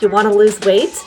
You want to lose weight?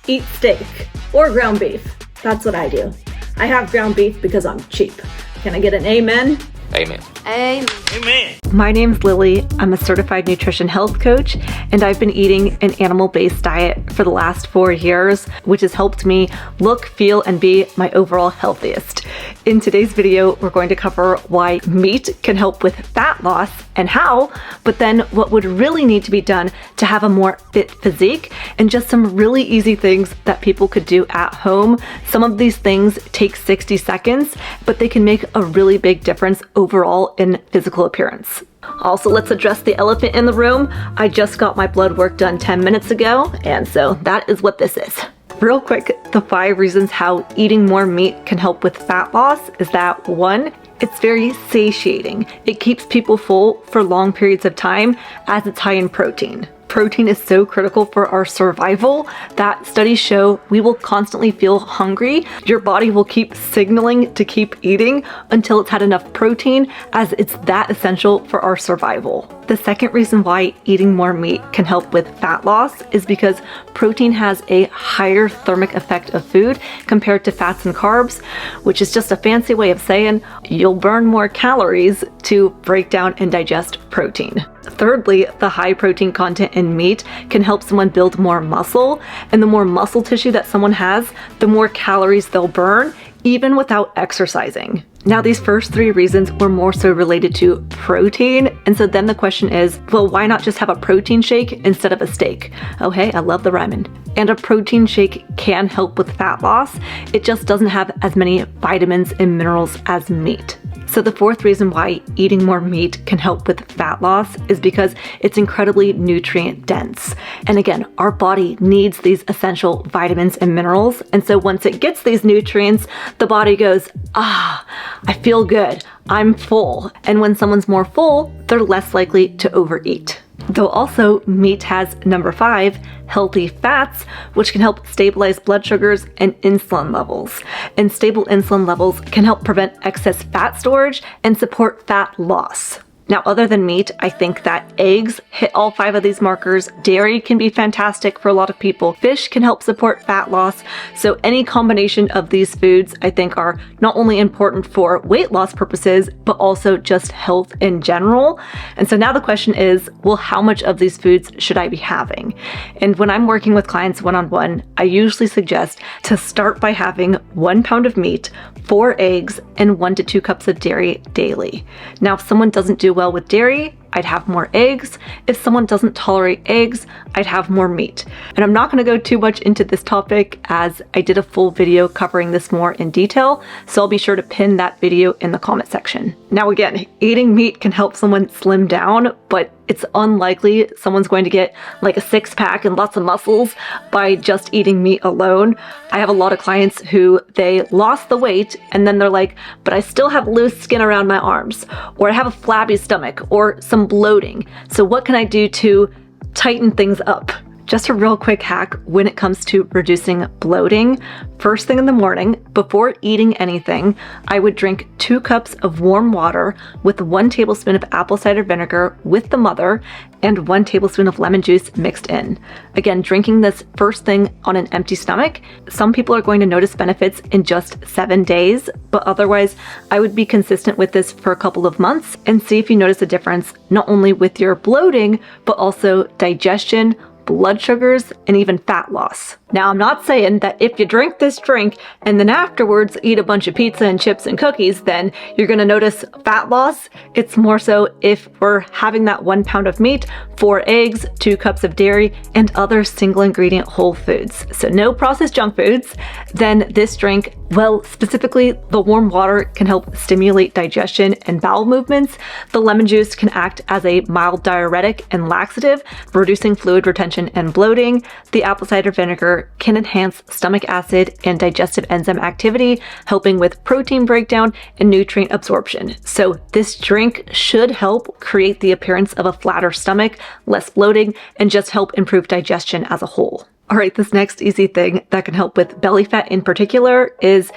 Eat steak or ground beef. That's what I do. I have ground beef because I'm cheap. Can I get an amen? Amen. Amen. Amen. My name's Lillie. I'm a certified nutrition health coach, and I've been eating an animal-based diet for the last 4 years, which has helped me look, feel, and be my overall healthiest. In today's video, we're going to cover why meat can help with fat loss and how, but then what would really need to be done to have a more fit physique, and just some really easy things that people could do at home. Some of these things take 60 seconds, but they can make a really big difference overall in physical appearance. Also, let's address the elephant in the room. I just got my blood work done 10 minutes ago, and so that is what this is. Real quick, the 5 reasons how eating more meat can help with fat loss is that 1, it's very satiating. It keeps people full for long periods of time as it's high in protein. Protein is so critical for our survival that studies show we will constantly feel hungry. Your body will keep signaling to keep eating until it's had enough protein, as it's that essential for our survival. The second reason why eating more meat can help with fat loss is because protein has a higher thermic effect of food compared to fats and carbs, which is just a fancy way of saying you'll burn more calories to break down and digest protein. Thirdly, the high protein content in meat can help someone build more muscle, and the more muscle tissue that someone has, the more calories they'll burn, even without exercising. Now, these first 3 reasons were more so related to protein, and so then the question is, well, why not just have a protein shake instead of a steak? Oh hey, I love the rhyming. And a protein shake can help with fat loss. It just doesn't have as many vitamins and minerals as meat. So the 4th reason why eating more meat can help with fat loss is because it's incredibly nutrient dense. And again, our body needs these essential vitamins and minerals. And so once it gets these nutrients, the body goes, I feel good, I'm full. And when someone's more full, they're less likely to overeat. Though also, meat has number 5, healthy fats, which can help stabilize blood sugars and insulin levels. And stable insulin levels can help prevent excess fat storage and support fat loss. Now, other than meat, I think that eggs hit all 5 of these markers. Dairy can be fantastic for a lot of people. Fish can help support fat loss. So any combination of these foods, I think, are not only important for weight loss purposes, but also just health in general. And so now the question is, well, how much of these foods should I be having? And when I'm working with clients one-on-one, I usually suggest to start by having 1 pound of meat, 4 eggs, and 1 to 2 cups of dairy daily. Now, if someone doesn't do well with dairy, I'd have more eggs. If someone doesn't tolerate eggs, I'd have more meat. And I'm not going to go too much into this topic, as I did a full video covering this more in detail, so I'll be sure to pin that video in the comment section. Now again, eating meat can help someone slim down, but it's unlikely someone's going to get like a 6-pack and lots of muscles by just eating meat alone. I have a lot of clients who they lost the weight and then they're like, but I still have loose skin around my arms, or I have a flabby stomach, or some bloating. So what can I do to tighten things up? Just a real quick hack when it comes to reducing bloating. First thing in the morning, before eating anything, I would drink 2 cups of warm water with 1 tablespoon of apple cider vinegar with the mother and 1 tablespoon of lemon juice mixed in. Again, drinking this first thing on an empty stomach, some people are going to notice benefits in just 7 days, but otherwise I would be consistent with this for a couple of months and see if you notice a difference, not only with your bloating, but also digestion, blood sugars, and even fat loss. Now, I'm not saying that if you drink this drink and then afterwards eat a bunch of pizza and chips and cookies, then you're gonna notice fat loss. It's more so if we're having that 1 pound of meat, 4 eggs, 2 cups of dairy, and other single ingredient whole foods. So no processed junk foods. Then this drink, well, specifically the warm water can help stimulate digestion and bowel movements. The lemon juice can act as a mild diuretic and laxative, reducing fluid retention and bloating. The apple cider vinegar can enhance stomach acid and digestive enzyme activity, helping with protein breakdown and nutrient absorption. So this drink should help create the appearance of a flatter stomach, less bloating, and just help improve digestion as a whole. All right, this next easy thing that can help with belly fat in particular is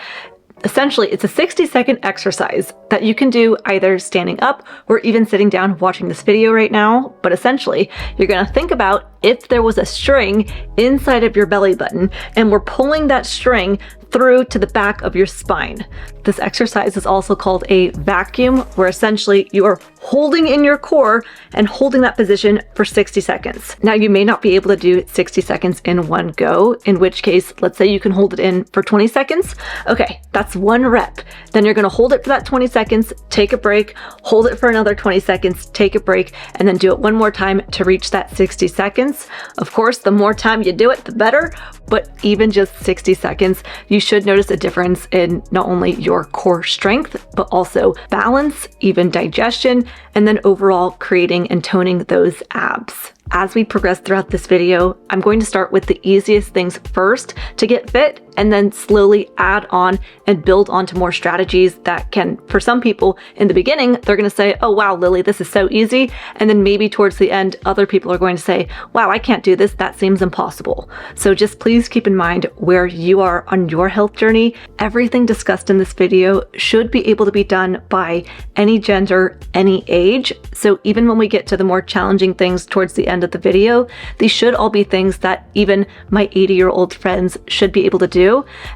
essentially, it's a 60-second exercise that you can do either standing up or even sitting down watching this video right now. But essentially, you're gonna think about if there was a string inside of your belly button and we're pulling that string through to the back of your spine. This exercise is also called a vacuum, where essentially you are holding in your core and holding that position for 60 seconds. Now, you may not be able to do 60 seconds in one go, in which case, let's say you can hold it in for 20 seconds. Okay, that's one rep. Then you're gonna hold it for that 20 seconds, take a break, hold it for another 20 seconds, take a break, and then do it one more time to reach that 60 seconds. Of course, the more time you do it, the better, but even just 60 seconds, you should notice a difference in not only your core strength, but also balance, even digestion, and then overall creating and toning those abs. As we progress throughout this video, I'm going to start with the easiest things first to get fit, and then slowly add on and build onto more strategies that can, for some people in the beginning, they're going to say, oh wow, Lillie, this is so easy. And then maybe towards the end, other people are going to say, wow, I can't do this. That seems impossible. So just please keep in mind where you are on your health journey. Everything discussed in this video should be able to be done by any gender, any age. So even when we get to the more challenging things towards the end of the video, these should all be things that even my 80-year-old friends should be able to do.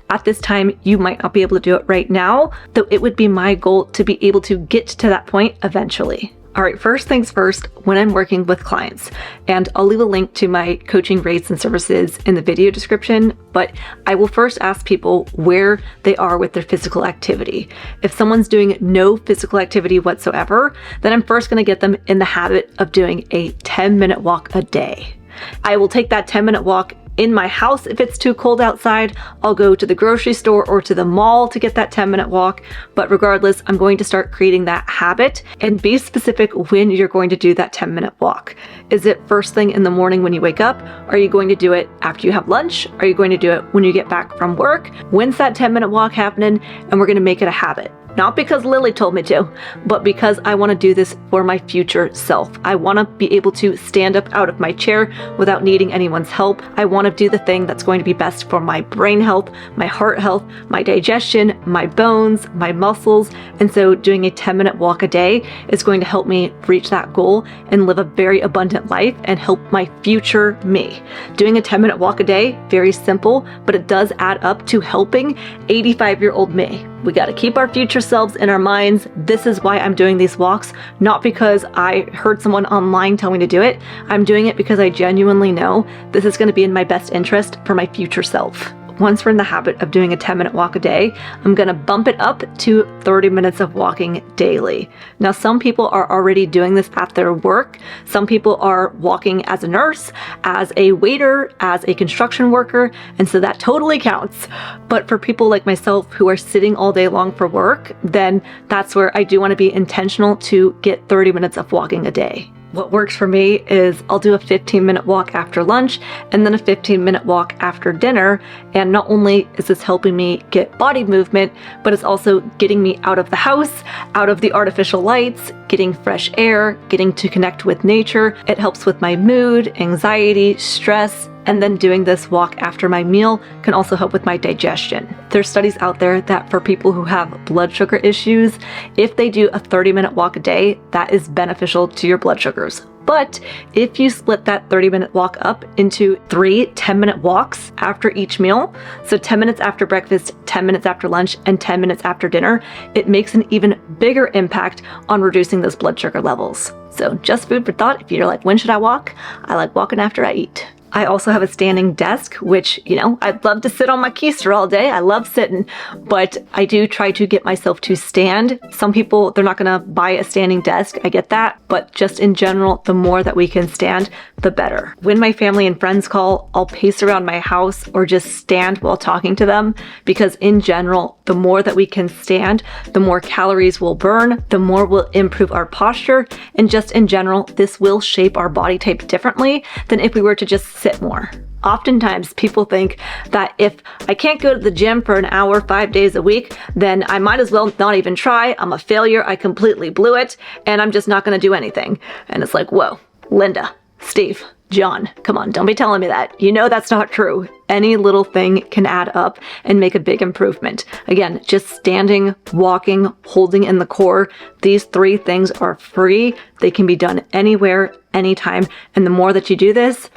At this time, you might not be able to do it right now, though it would be my goal to be able to get to that point eventually. All right, first things first, when I'm working with clients, and I'll leave a link to my coaching rates and services in the video description, but I will first ask people where they are with their physical activity. If someone's doing no physical activity whatsoever, then I'm first gonna get them in the habit of doing a 10-minute walk a day. I will take that 10-minute walk in my house. If it's too cold outside, I'll go to the grocery store or to the mall to get that 10-minute walk. But regardless, I'm going to start creating that habit, and be specific when you're going to do that 10-minute walk. Is it first thing in the morning when you wake up? Are you going to do it after you have lunch? Are you going to do it when you get back from work? When's that 10-minute walk happening? And we're going to make it a habit. Not because Lillie told me to, but because I want to do this for my future self. I want to be able to stand up out of my chair without needing anyone's help. I want to do the thing that's going to be best for my brain health, my heart health, my digestion, my bones, my muscles. And so doing a 10-minute walk a day is going to help me reach that goal and live a very abundant life and help my future me. Doing a 10-minute walk a day, very simple, but it does add up to helping 85-year-old me. We got to keep our future selves in our minds. This is why I'm doing these walks, not because I heard someone online tell me to do it. I'm doing it because I genuinely know this is going to be in my best interest for my future self. Once we're in the habit of doing a 10-minute walk a day, I'm going to bump it up to 30 minutes of walking daily. Now, some people are already doing this at their work. Some people are walking as a nurse, as a waiter, as a construction worker, and so that totally counts. But for people like myself who are sitting all day long for work, then that's where I do want to be intentional to get 30 minutes of walking a day. What works for me is I'll do a 15-minute walk after lunch and then a 15-minute walk after dinner. And not only is this helping me get body movement, but it's also getting me out of the house, out of the artificial lights, getting fresh air, getting to connect with nature. It helps with my mood, anxiety, stress. And then doing this walk after my meal can also help with my digestion. There's studies out there that for people who have blood sugar issues, if they do a 30-minute walk a day, that is beneficial to your blood sugars. But if you split that 30-minute walk up into 3 10-minute walks after each meal, so 10 minutes after breakfast, 10 minutes after lunch, and 10 minutes after dinner, it makes an even bigger impact on reducing those blood sugar levels. So just food for thought. If you're like, when should I walk? I like walking after I eat. I also have a standing desk, which, I'd love to sit on my keister all day. I love sitting, but I do try to get myself to stand. Some people, they're not gonna buy a standing desk. I get that, but just in general, the more that we can stand, the better. When my family and friends call, I'll pace around my house or just stand while talking to them, because in general, the more that we can stand, the more calories we'll burn, the more we'll improve our posture, and just in general, this will shape our body type differently than if we were to just sit more. Oftentimes people think that if I can't go to the gym for an hour 5 days a week, then I might as well not even try. I'm a failure. I completely blew it, and I'm just not going to do anything. And it's like, whoa, Linda, Steve, John, come on, don't be telling me that. You know that's not true. Any little thing can add up and make a big improvement. Again, just standing, walking, holding in the core, these 3 things are free. They can be done anywhere, anytime. And the more that you do this,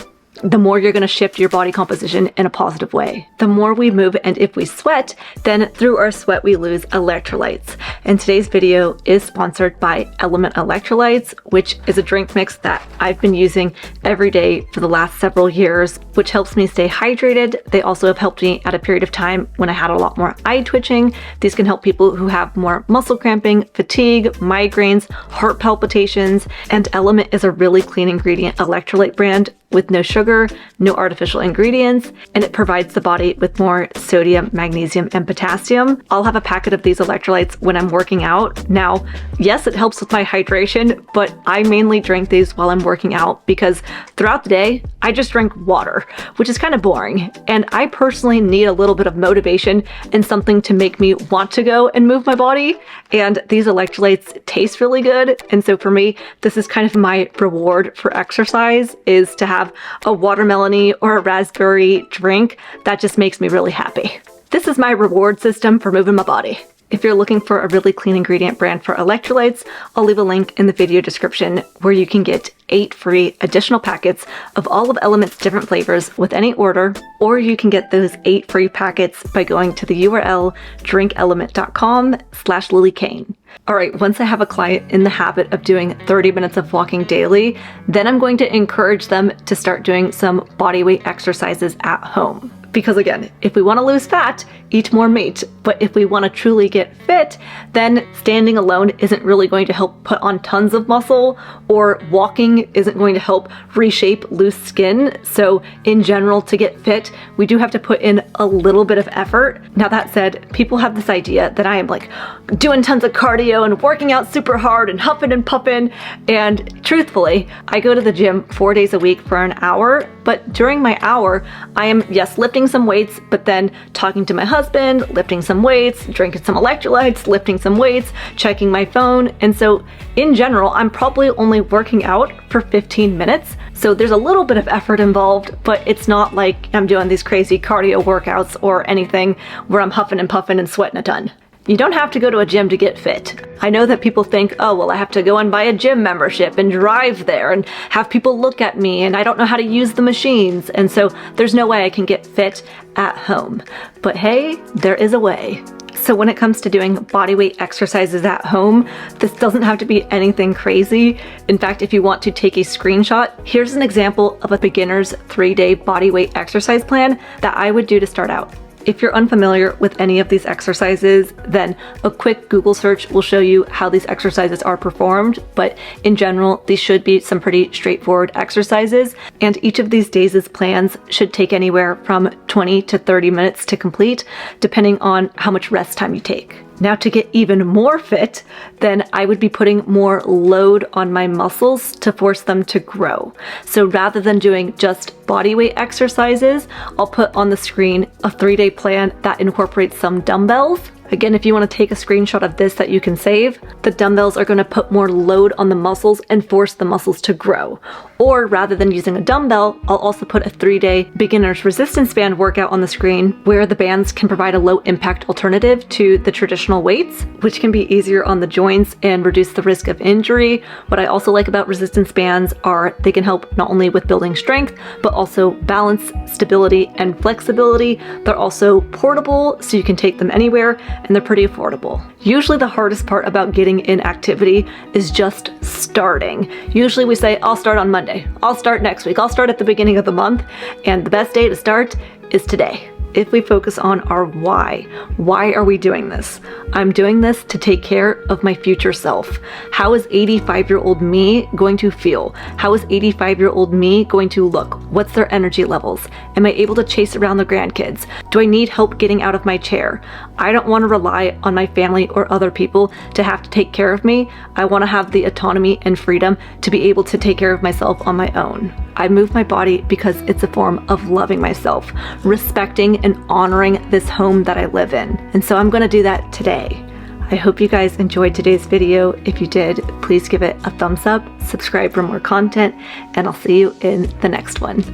the more you're going to shift your body composition in a positive way. The more we move and if we sweat, then through our sweat we lose electrolytes. And today's video is sponsored by Element Electrolytes, which is a drink mix that I've been using every day for the last several years, which helps me stay hydrated. They also have helped me at a period of time when I had a lot more eye twitching. These can help people who have more muscle cramping, fatigue, migraines, heart palpitations, and Element is a really clean ingredient electrolyte brand with no sugar, no artificial ingredients, and it provides the body with more sodium, magnesium, and potassium. I'll have a packet of these electrolytes when I'm working out. Now, yes, it helps with my hydration, but I mainly drink these while I'm working out because throughout the day, I just drink water, which is kind of boring. And I personally need a little bit of motivation and something to make me want to go and move my body. And these electrolytes taste really good. And so for me, this is kind of my reward for exercise, is to have a watermelon-y or a raspberry drink that just makes me really happy. This is my reward system for moving my body. If you're looking for a really clean ingredient brand for electrolytes, I'll leave a link in the video description where you can get 8 free additional packets of all of Element's different flavors with any order, or you can get those 8 free packets by going to the URL drinkelement.com/LillieKane. All right, once I have a client in the habit of doing 30 minutes of walking daily, then I'm going to encourage them to start doing some body weight exercises at home. Because again, if we want to lose fat, eat more meat. But if we want to truly get fit, then standing alone isn't really going to help put on tons of muscle, or walking isn't going to help reshape loose skin. So in general, to get fit, we do have to put in a little bit of effort. Now that said, people have this idea that I am like doing tons of cardio and working out super hard and huffing and puffing. And truthfully, I go to the gym 4 days a week for an hour. But during my hour, I am, yes, lifting some weights, but then talking to my husband, lifting some weights, drinking some electrolytes, lifting some weights, checking my phone. And so in general, I'm probably only working out for 15 minutes. So there's a little bit of effort involved, but it's not like I'm doing these crazy cardio workouts or anything where I'm huffing and puffing and sweating a ton. You don't have to go to a gym to get fit. I know that people think, oh, well, I have to go and buy a gym membership and drive there and have people look at me and I don't know how to use the machines. And so there's no way I can get fit at home. But hey, there is a way. So when it comes to doing body weight exercises at home, this doesn't have to be anything crazy. In fact, if you want to take a screenshot, here's an example of a beginner's 3-day body weight exercise plan that I would do to start out. If you're unfamiliar with any of these exercises, then a quick Google search will show you how these exercises are performed. But in general, these should be some pretty straightforward exercises. And each of these days' plans should take anywhere from 20 to 30 minutes to complete, depending on how much rest time you take. Now, to get even more fit, then I would be putting more load on my muscles to force them to grow. So rather than doing just body weight exercises, I'll put on the screen a 3-day plan that incorporates some dumbbells. Again, if you want to take a screenshot of this that you can save, the dumbbells are going to put more load on the muscles and force the muscles to grow. Or rather than using a dumbbell, I'll also put a 3-day beginner's resistance band workout on the screen where the bands can provide a low impact alternative to the traditional weights, which can be easier on the joints and reduce the risk of injury. What I also like about resistance bands are they can help not only with building strength, but also balance, stability, and flexibility. They're also portable, so you can take them anywhere, and they're pretty affordable. Usually the hardest part about getting in activity is just starting. Usually we say, I'll start on Monday, I'll start next week, I'll start at the beginning of the month, and the best day to start is today. If we focus on our why are we doing this? I'm doing this to take care of my future self. How is 85-year-old me going to feel? How is 85-year-old me going to look? What's their energy levels? Am I able to chase around the grandkids? Do I need help getting out of my chair? I don't want to rely on my family or other people to have to take care of me. I want to have the autonomy and freedom to be able to take care of myself on my own. I move my body because it's a form of loving myself, respecting and honoring this home that I live in. And so I'm going to do that today. I hope you guys enjoyed today's video. If you did, please give it a thumbs up, subscribe for more content, and I'll see you in the next one.